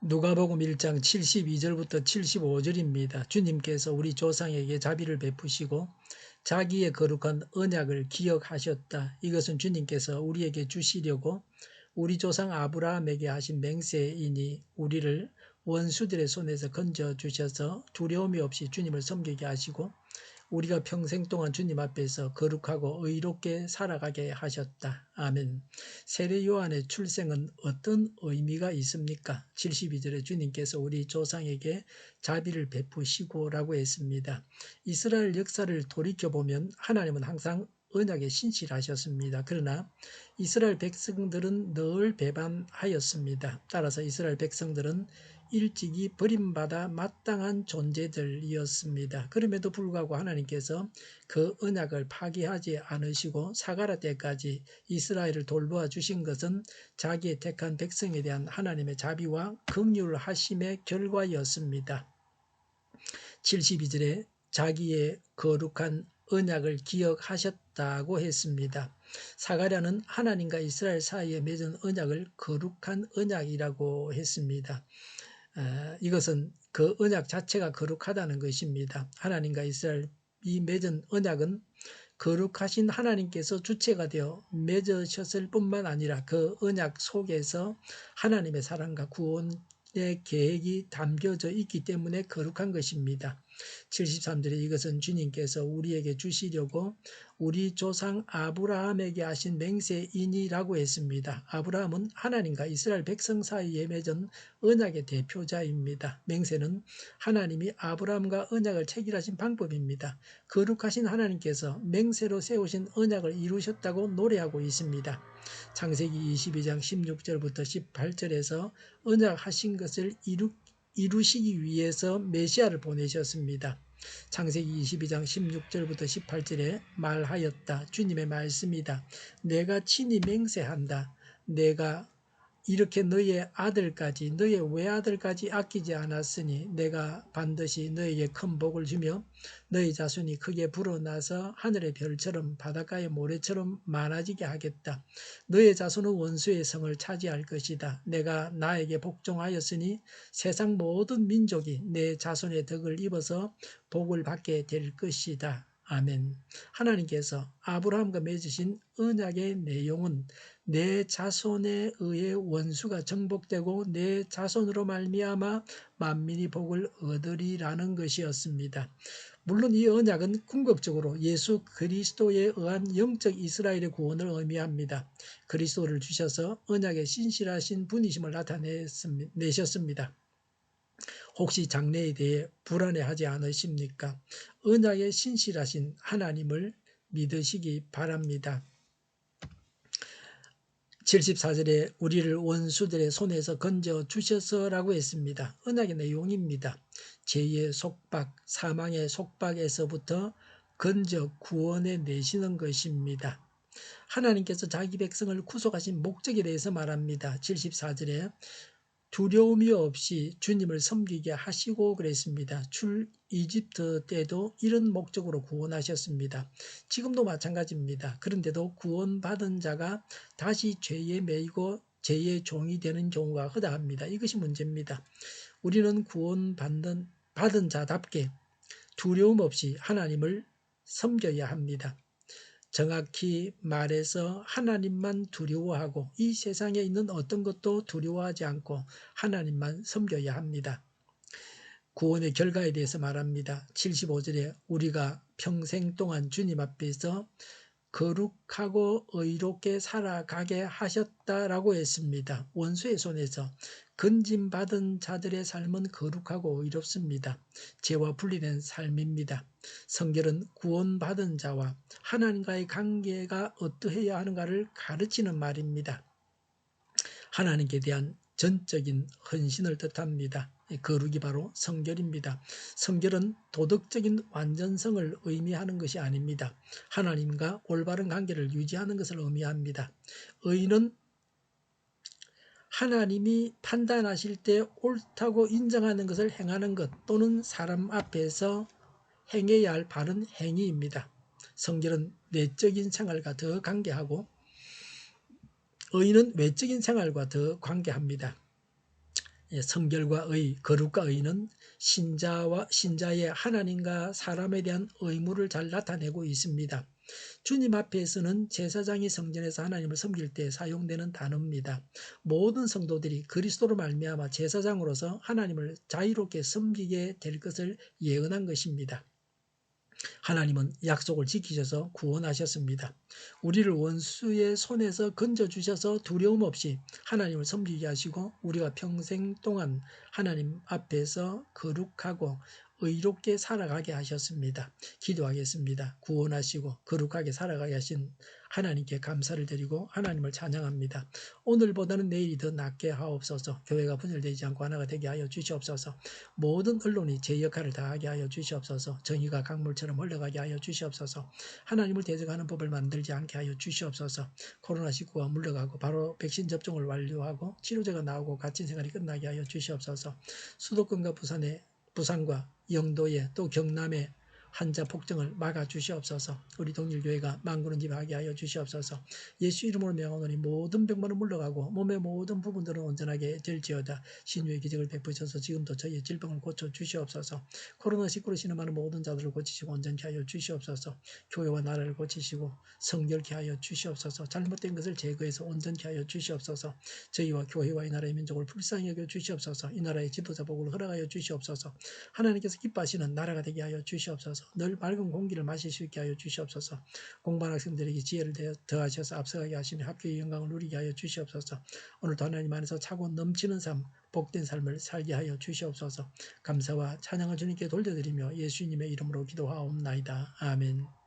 누가복음 1장 72절부터 75절입니다. 주님께서 우리 조상에게 자비를 베푸시고 자기의 거룩한 언약을 기억하셨다. 이것은 주님께서 우리에게 주시려고 우리 조상 아브라함에게 하신 맹세이니 우리를 원수들의 손에서 건져주셔서 두려움이 없이 주님을 섬기게 하시고 우리가 평생 동안 주님 앞에서 거룩하고 의롭게 살아가게 하셨다. 아멘. 세례 요한의 출생은 어떤 의미가 있습니까? 72절에 주님께서 우리 조상에게 자비를 베푸시고라고 했습니다. 이스라엘 역사를 돌이켜보면 하나님은 항상 언약에 신실하셨습니다. 그러나 이스라엘 백성들은 늘 배반하였습니다. 따라서 이스라엘 백성들은 일찍이 버림받아 마땅한 존재들이었습니다. 그럼에도 불구하고 하나님께서 그 언약을 파기하지 않으시고 사가라 때까지 이스라엘을 돌보아 주신 것은 자기의 택한 백성에 대한 하나님의 자비와 긍휼하심의 결과였습니다. 72절에 자기의 거룩한 언약을 기억하셨다고 했습니다. 사가랴는 하나님과 이스라엘 사이에 맺은 언약을 거룩한 언약이라고 했습니다. 이것은 그 언약 자체가 거룩하다는 것입니다. 하나님과 이스라엘이 맺은 언약은 거룩하신 하나님께서 주체가 되어 맺으셨을 뿐만 아니라 그 언약 속에서 하나님의 사랑과 구원의 계획이 담겨져 있기 때문에 거룩한 것입니다. 73절에 이것은 주님께서 우리에게 주시려고 우리 조상 아브라함에게 하신 맹세이니라고 했습니다. 아브라함은 하나님과 이스라엘 백성 사이에 맺은 언약의 대표자입니다. 맹세는 하나님이 아브라함과 언약을 체결하신 방법입니다. 거룩하신 하나님께서 맹세로 세우신 언약을 이루셨다고 노래하고 있습니다. 창세기 22장 16절부터 18절에서 언약하신 것을 이루시기 위해서 메시아를 보내셨습니다. 창세기 22장 16절부터 18절에 말하였다. 주님의 말씀이다. 내가 친히 맹세한다. 내가 이렇게 너의 아들까지 너의 외아들까지 아끼지 않았으니 내가 반드시 너에게 큰 복을 주며 너의 자손이 크게 불어나서 하늘의 별처럼 바닷가의 모래처럼 많아지게 하겠다. 너의 자손은 원수의 성을 차지할 것이다. 내가 나에게 복종하였으니 세상 모든 민족이 내 자손의 덕을 입어서 복을 받게 될 것이다. 아멘. 하나님께서 아브라함과 맺으신 언약의 내용은 내 자손에 의해 원수가 정복되고 내 자손으로 말미암아 만민이 복을 얻으리라는 것이었습니다. 물론 이 언약은 궁극적으로 예수 그리스도에 의한 영적 이스라엘의 구원을 의미합니다. 그리스도를 주셔서 언약에 신실하신 분이심을 나타내셨습니다. 혹시 장래에 대해 불안해하지 않으십니까? 언약에 신실하신 하나님을 믿으시기 바랍니다. 74절에 우리를 원수들의 손에서 건져 주셔서라고 했습니다. 언약의 내용입니다. 죄의 속박, 사망의 속박에서부터 건져 구원해 내시는 것입니다. 하나님께서 자기 백성을 구속하신 목적에 대해서 말합니다. 74절에 두려움이 없이 주님을 섬기게 하시고 그랬습니다. 이집트 때도 이런 목적으로 구원하셨습니다. 지금도 마찬가지입니다. 그런데도 구원받은 자가 다시 죄에 매이고 죄의 종이 되는 경우가 허다합니다. 이것이 문제입니다. 우리는 받은 자답게 두려움 없이 하나님을 섬겨야 합니다. 정확히 말해서 하나님만 두려워하고 이 세상에 있는 어떤 것도 두려워하지 않고 하나님만 섬겨야 합니다. 구원의 결과에 대해서 말합니다. 75절에 우리가 평생 동안 주님 앞에서 거룩하고 의롭게 살아가게 하셨다라고 했습니다. 원수의 손에서 건짐받은 자들의 삶은 거룩하고 의롭습니다. 죄와 분리된 삶입니다. 성결은 구원받은 자와 하나님과의 관계가 어떠해야 하는가를 가르치는 말입니다. 하나님께 대한 전적인 헌신을 뜻합니다. 거룩이 바로 성결입니다. 성결은 도덕적인 완전성을 의미하는 것이 아닙니다. 하나님과 올바른 관계를 유지하는 것을 의미합니다. 의인은 하나님이 판단하실 때 옳다고 인정하는 것을 행하는 것 또는 사람 앞에서 행해야 할 바른 행위입니다. 성결은 내적인 생활과 더 관계하고 의인은 외적인 생활과 더 관계합니다. 성결과 의, 거룩과 의는 신자의 하나님과 사람에 대한 의무를 잘 나타내고 있습니다. 주님 앞에서는 제사장이 성전에서 하나님을 섬길 때 사용되는 단어입니다. 모든 성도들이 그리스도로 말미암아 제사장으로서 하나님을 자유롭게 섬기게 될 것을 예언한 것입니다. 하나님은 약속을 지키셔서 구원하셨습니다. 우리를 원수의 손에서 건져주셔서 두려움 없이 하나님을 섬기게 하시고 우리가 평생 동안 하나님 앞에서 거룩하고 의롭게 살아가게 하셨습니다. 기도하겠습니다. 구원하시고 거룩하게 살아가게 하신 하나님께 감사를 드리고 하나님을 찬양합니다. 오늘보다는 내일이 더 낫게 하옵소서. 교회가 분열되지 않고 하나가 되게 하여 주시옵소서. 모든 언론이 제 역할을 다하게 하여 주시옵소서. 정의가 강물처럼 흘러가게 하여 주시옵소서. 하나님을 대적하는 법을 만들지 않게 하여 주시옵소서. 코로나19가 물러가고 바로 백신 접종을 완료하고 치료제가 나오고 갇힌 생활이 끝나게 하여 주시옵소서. 수도권과 부산과 영도에 또 경남에 환자 폭증을 막아 주시옵소서. 우리 동일교회가 만군은집하게 하여 주시옵소서. 예수 이름으로 명하노니 모든 병만은 물러가고 몸의 모든 부분들은 온전하게 될지어다. 신유의 기적을 베푸셔서 지금도 저희의 질병을 고쳐 주시옵소서. 코로나19로 신음하는 모든 자들을 고치시고 온전케 하여 주시옵소서. 교회와 나라를 고치시고 성결케 하여 주시옵소서. 잘못된 것을 제거해서 온전케 하여 주시옵소서. 저희와 교회와 이 나라의 민족을 불쌍히 여겨 주시옵소서. 이 나라의 지도자 복을 허락하여 주시옵소서. 하나님께서 기뻐하시는 나라가 되게 하여 주시옵소서. 늘 맑은 공기를 마실 수 있게 하여 주시옵소서. 공부하는 학생들에게 지혜를 더하셔서 앞서가게 하시며 학교의 영광을 누리게 하여 주시옵소서. 오늘도 하나님 안에서 차고 넘치는 삶, 복된 삶을 살게 하여 주시옵소서. 감사와 찬양을 주님께 돌려드리며 예수님의 이름으로 기도하옵나이다. 아멘.